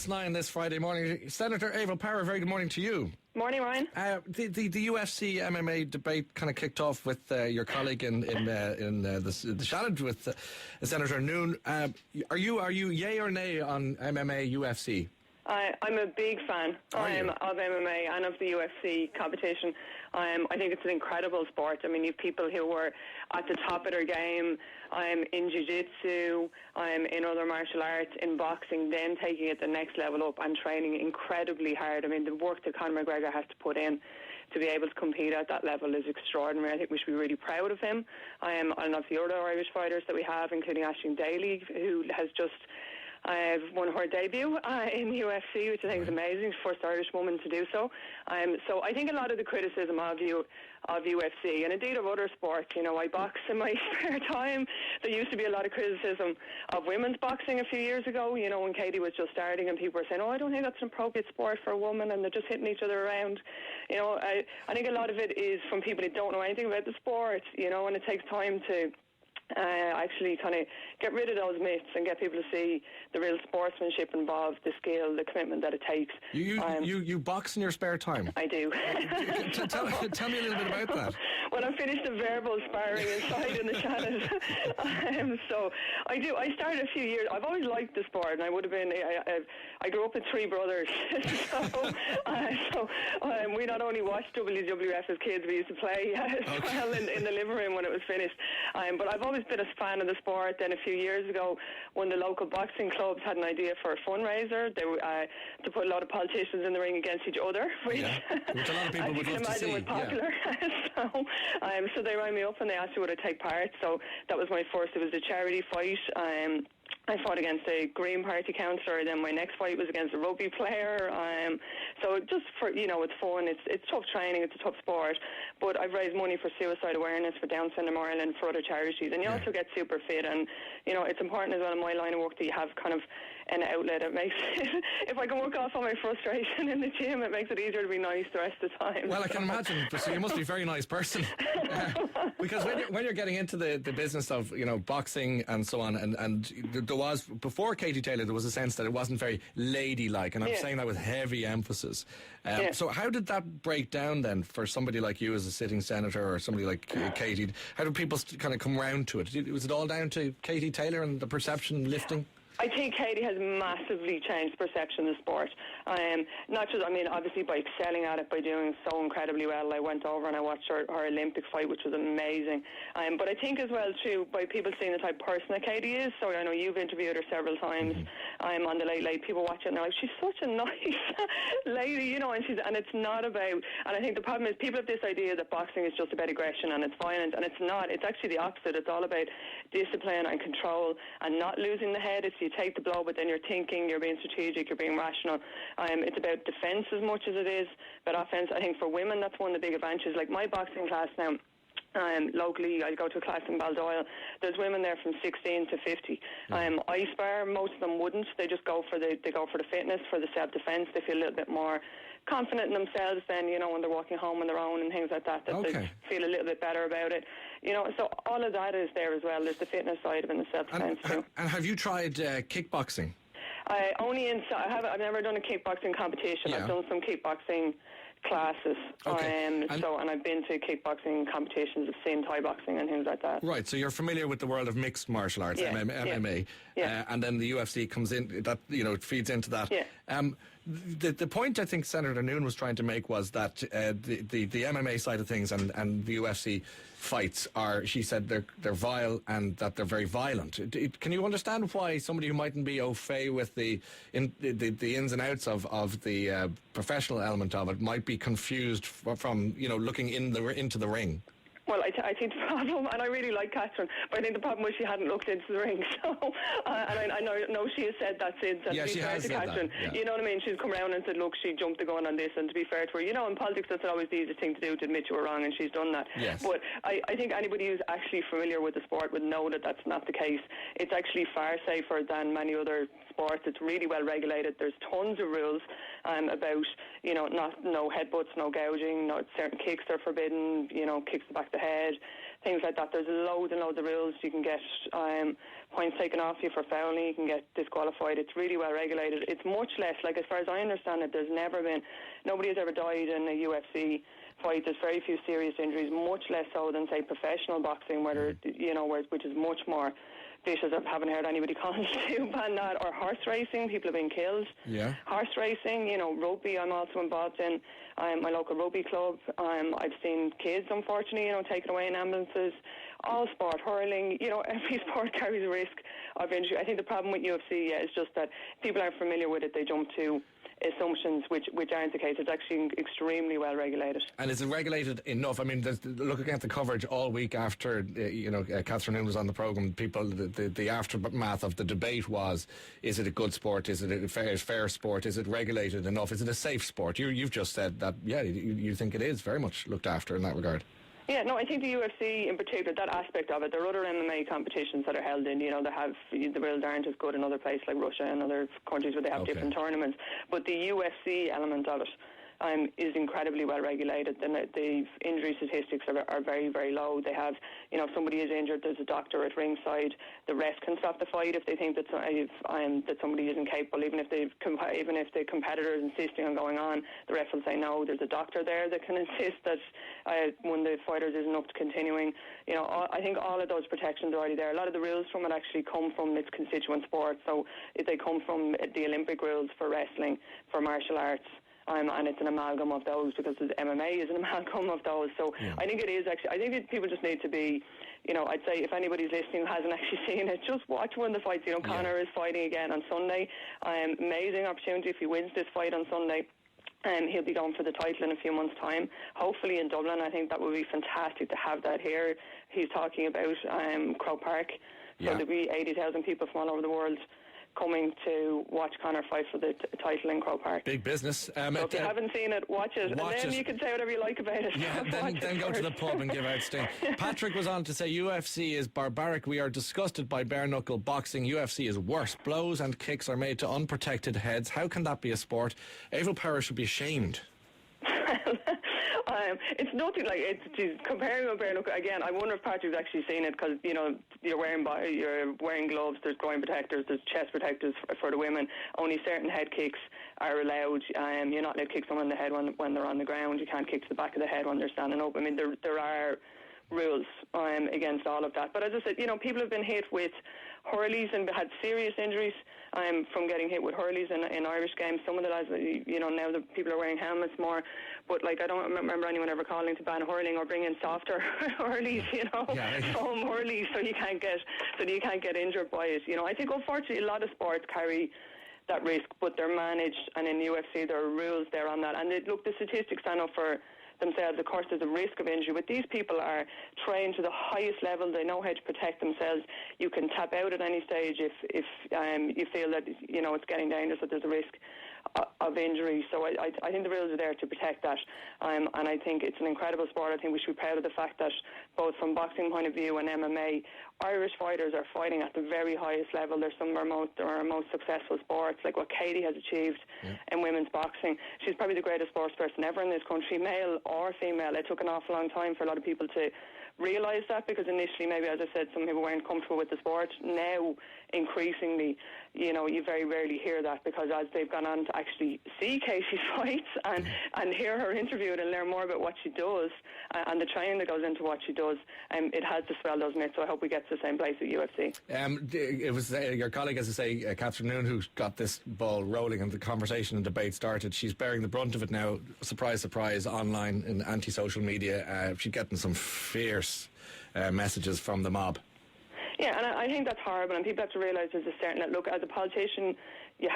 9 this Friday morning. Senator Averil Power, very good morning to you. Morning, Ryan. The UFC MMA debate kind of kicked off with your colleague in the challenge with Senator Noon. Are you yay or nay on MMA UFC? I'm a big fan of MMA and of the UFC competition. I think it's an incredible sport. I mean, you have people who were at the top of their game. I'm in jiu-jitsu, I'm in other martial arts, in boxing, then taking it the next level up and training incredibly hard. I mean, the work that Conor McGregor has to put in to be able to compete at that level is extraordinary. I think we should be really proud of him. And of the other Irish fighters that we have, including Aisling Daly, who has just won her debut in UFC, which I think is amazing. First Irish woman to do so. So I think a lot of the criticism of UFC, and indeed of other sports, I box in my spare time. There used to be a lot of criticism of women's boxing a few years ago, when Katie was just starting and people were saying, I don't think that's an appropriate sport for a woman, and they're just hitting each other around. I think a lot of it is from people that don't know anything about the sport, and it takes time to actually kind of get rid of those myths and get people to see the real sportsmanship involved, the skill, the commitment that it takes. You box in your spare time? I do. Tell me a little bit about that. Well, I'm finished the verbal sparring inside in the channels. So I do. I started a few years. I've always liked the sport, and I would have been. I grew up with three brothers, so we not only watched WWF as kids, we used to play as well in the living room when it was finished. But I've always been a fan of the sport. Then a few years ago, when the local boxing clubs had an idea for a fundraiser, they were to put a lot of politicians in the ring against each other, which a lot of people would love to see. Was popular. So they rang me up and they asked me would I take part. So that was my first. It was a charity fight. I fought against a Green Party councillor. Then my next fight was against a rugby player. So just for it's fun. It's tough training. It's a tough sport. But I've raised money for suicide awareness for Down syndrome Ireland, for other charities, and you also get super fit. And it's important as well in my line of work that you have kind of an outlet. It makes if I can work off on my frustration in the gym, it makes it easier to be nice the rest of the time. Well, I can imagine. So you must be a very nice person, because when you're getting into the business of boxing and so on, and there was, before Katie Taylor, there was a sense that it wasn't very ladylike, and I'm saying that with heavy emphasis. So how did that break down then for somebody like you as a sitting senator, or somebody like Katie? How did people kind of come round to it? Was it all down to Katie Taylor and the perception lifting? I think Katie has massively changed perception of sport. Not just, obviously by excelling at it, by doing so incredibly well. I went over and I watched her Olympic fight, which was amazing. But I think as well, too, by people seeing the type of person that Katie is. So I know you've interviewed her several times. On the Late. People watch it and they're like, she's such a nice lady, and it's not about, and I think the problem is people have this idea that boxing is just about aggression and it's violent, and it's not. It's actually the opposite. It's all about discipline and control and not losing the head. It's you take the blow, but then you're thinking, you're being strategic, you're being rational. It's about defence as much as it is about offence. I think for women, that's one of the big advantages. Like my boxing class now, locally, I go to a class in Baldoyle. There's women there from 16 to 50. I spar, most of them wouldn't. They just go for the fitness, for the self-defence. They feel a little bit more confident in themselves then, when they're walking home on their own and things like that, they feel a little bit better about it. So all of that is there as well. There's the fitness side of it and the self-defence too. And have you tried kickboxing? I've never done a kickboxing competition. I've done some kickboxing classes. And I've been to kickboxing competitions. I've seen Thai boxing and things like that. Right, so you're familiar with the world of mixed martial arts, MMA, and then the UFC comes in, that it feeds into that. The point I think Senator Noon was trying to make was that the MMA side of things and the UFC fights are, she said, they're vile and that they're very violent. Can you understand why somebody who mightn't be au fait with the ins and outs of the professional element of it might be confused from looking into the ring? Well, I think the problem, and I really like Catherine, but I think the problem was she hadn't looked into the ring. So, and I know she has said that since. And she has said Catherine, that. You know what I mean? She's come around and said, look, she jumped the gun on this, and to be fair to her, in politics that's always the easiest thing to do, to admit you were wrong, and she's done that. Yes. But I think anybody who's actually familiar with the sport would know that that's not the case. It's actually far safer than many other sports. It's really well regulated. There's tons of rules about, no headbutts, no gouging, certain kicks are forbidden, kicks to the back of the head, things like that. There's loads and loads of rules. You can get points taken off you for fouling. You can get disqualified. It's really well regulated. It's much less, like as far as I understand it, nobody has ever died in a UFC fight. There's very few serious injuries, much less so than, say, professional boxing, which is much more vicious. I haven't heard anybody constitute ban that. Or horse racing, people have been killed. Yeah. Horse racing, rugby, I'm also involved in. My local rugby club. I've seen kids, unfortunately, taken away in ambulances. All sport, hurling, every sport carries a risk of injury. I think the problem with UFC is just that people aren't familiar with it. They jump to assumptions which aren't the case. It's actually extremely well regulated. And is it regulated enough? I mean, looking at the coverage all week after Catherine Noon was on the programme, the aftermath of the debate was, is it a good sport? Is it a fair sport? Is it regulated enough? Is it a safe sport? You've just said that, you think it is very much looked after in that regard. Yeah, no, I think the UFC in particular, that aspect of it, there are other MMA competitions that are held in, the rules aren't as good in other places like Russia and other countries where they have different tournaments, but the UFC element of it is incredibly well regulated. The injury statistics are very, very low. They have, if somebody is injured, there's a doctor at ringside. The ref can stop the fight if they think that somebody isn't capable. Even if the competitor is insisting on going on, the ref will say no. There's a doctor there that can insist that when the fighters isn't up to continuing. I think all of those protections are already there. A lot of the rules from it actually come from its constituent sports. So they come from the Olympic rules for wrestling, for martial arts. And it's an amalgam of those, because MMA is an amalgam of those. So I think it is actually, I think people just need to be, I'd say if anybody's listening who hasn't actually seen it, just watch one of the fights. Conor is fighting again on Sunday. Amazing opportunity if he wins this fight on Sunday. He'll be going for the title in a few months' time, hopefully in Dublin. I think that would be fantastic to have that here. He's talking about Croke Park, so there'll be 80,000 people from all over the world coming to watch Conor fight for the title in Croke Park. Big business. So if you haven't seen it, watch it. And then you can say whatever you like about it. Yeah, then go to the pub and give out sting. Patrick was on to say UFC is barbaric. We are disgusted by bare knuckle boxing. UFC is worse. Blows and kicks are made to unprotected heads. How can that be a sport? Avil Power should be ashamed. It's nothing like it's comparing with bare knuckle. Again, I wonder if Patrick's actually seen it, because you're wearing gloves. There's groin protectors. There's chest protectors for the women. Only certain head kicks are allowed. You're not allowed to kick someone in the head when they're on the ground. You can't kick to the back of the head when they're standing up. I mean, there are rules against all of that. But as I said, people have been hit with hurleys and had serious injuries from getting hit with hurleys in Irish games. Some of the lads, now the people are wearing helmets more. But I don't remember anyone ever calling to ban hurling or bring in softer hurleys, foam hurleys, so you can't get injured by it. I think unfortunately a lot of sports carry that risk, but they're managed, and in UFC there are rules there on that. And the statistics stand up for themselves. Of course, there's a risk of injury, but these people are trained to the highest level. They know how to protect themselves. You can tap out at any stage if you feel that it's getting dangerous, that there's a risk of injury. So I think the rules are there to protect that, and I think it's an incredible sport. I think we should be proud of the fact that both from boxing point of view and MMA, Irish fighters are fighting at the very highest level. There's some of our most successful sports, like what Katie has achieved in women's boxing. She's probably the greatest sports person ever in this country, male or female. It took an awful long time for a lot of people to realise that, because initially, maybe, as I said, some people weren't comfortable with the sport. Now, increasingly, you very rarely hear that, because as they've gone on to actually see Katie's fights and hear her interviewed and learn more about what she does and the training that goes into what she does, it has dispelled those myths. So I hope we get to the same place at UFC. It was your colleague, as I say, Catherine Noon, who got this ball rolling and the conversation and debate started. She's bearing the brunt of it now, surprise, surprise, online in anti-social media. She's getting some fierce messages from the mob. Yeah, and I think that's horrible, and people have to realise there's a certain... Look, as a politician, we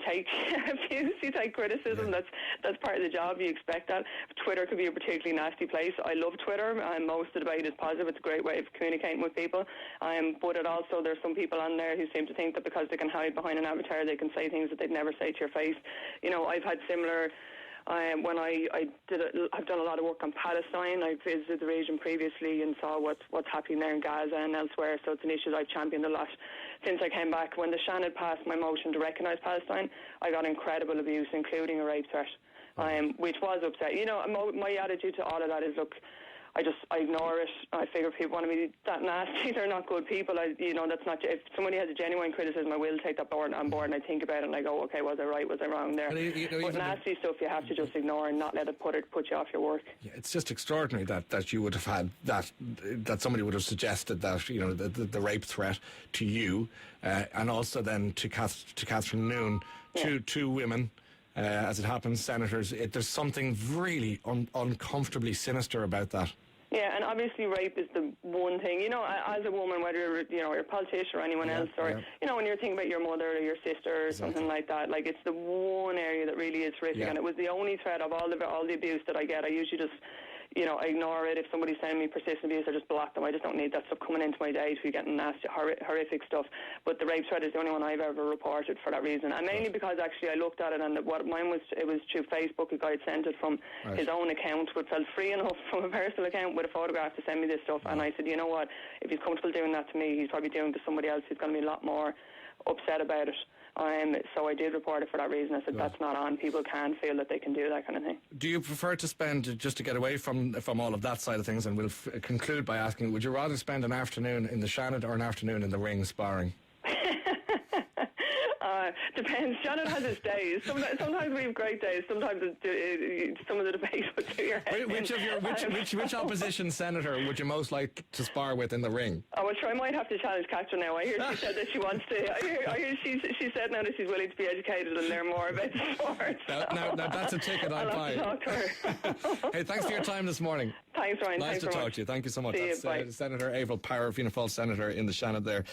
take abuse, you take criticism. Yeah. That's part of the job. You expect that. Twitter could be a particularly nasty place. I love Twitter, and most of the debate is positive. It's a great way of communicating with people. But there's some people on there who seem to think that because they can hide behind an avatar, they can say things that they'd never say to your face. I've had similar... when I've done a lot of work on Palestine. I visited the region previously and saw what's happening there in Gaza and elsewhere. So it's an issue that I've championed a lot since I came back. When the Shan had passed my motion to recognise Palestine, I got incredible abuse, including a rape threat, which was upset. My attitude to all of that is, look, I ignore it. I figure people want to be that nasty. They're not good people. That's not. If somebody has a genuine criticism, I will take that on board, and I think about it and I go, okay, was I right? Was I wrong there? But nasty stuff you have to just ignore and not let it put you off your work. Yeah, it's just extraordinary that you would have had that somebody would have suggested that the rape threat to you, and also then to Catherine Noone, two women. As it happens, senators, there's something really uncomfortably sinister about that. Yeah, and obviously rape is the one thing, as a woman, whether you're a politician or anyone else, or, when you're thinking about your mother or your sister or something like that, like it's the one area that really is horrific, and it was the only threat of all the abuse that I get. I usually just, I ignore it. If somebody's sending me persistent abuse, I just block them. I just don't need that stuff coming into my day to be getting nasty, horrific stuff. But the rape threat is the only one I've ever reported for that reason. And mainly because actually I looked at it, and mine was through Facebook. A guy had sent it from his own account, which felt free enough from a personal account with a photograph to send me this stuff. And I said, you know what, if he's comfortable doing that to me, he's probably doing it to somebody else who's going to be a lot more upset about it. So I did report it for that reason. I said that's not on. People can feel that they can do that kind of thing. Do you prefer to spend, just to get away from all of that side of things, and we'll conclude by asking, would you rather spend an afternoon in the Shannon or an afternoon in the ring sparring? Depends. Janet has his days. Sometimes we have great days. Sometimes some of the debates would do your head. Which opposition senator would you most like to spar with in the ring? Oh, well, sure, I might have to challenge Catherine now. I hear she said that she wants to. I hear she said now that she's willing to be educated and learn more about sports. Now that's a ticket I'd buy. Talk to her. Hey, thanks for your time this morning. Thanks, Ryan. Nice to talk to you. Thank you so much. That's Senator Averil Power, Fianna Fáil senator in the Shannon there.